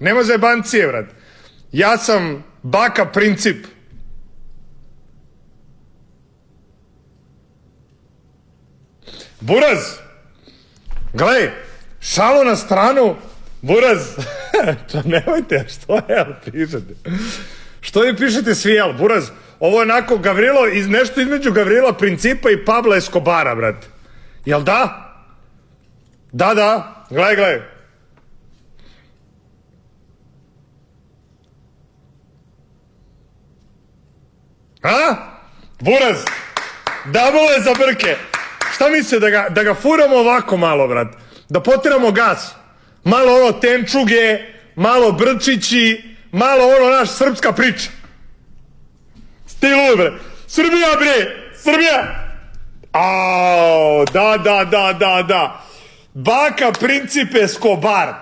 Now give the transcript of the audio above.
Nema zajebancije, vrat. Ja sam baka Princip. Buraz, gledaj, šalu na stranu, Buraz, nemojte, što je, pišete? Što vi pišete svi, jel, Buraz? Ovo je onako Gavrilo, nešto između Gavrila Principa i Pabla Escobara, brate. Jel da? Da, gledaj. A? Buraz, da bole za brke. Šta misle, da ga furamo ovako malo, brat? Da potiramo gas? Malo ono tenčuge, malo brčići, malo ono naš srpska priča. Stilu, bre. Srbija, bre! Srbija! Ao, da. Baka Princip Escobar.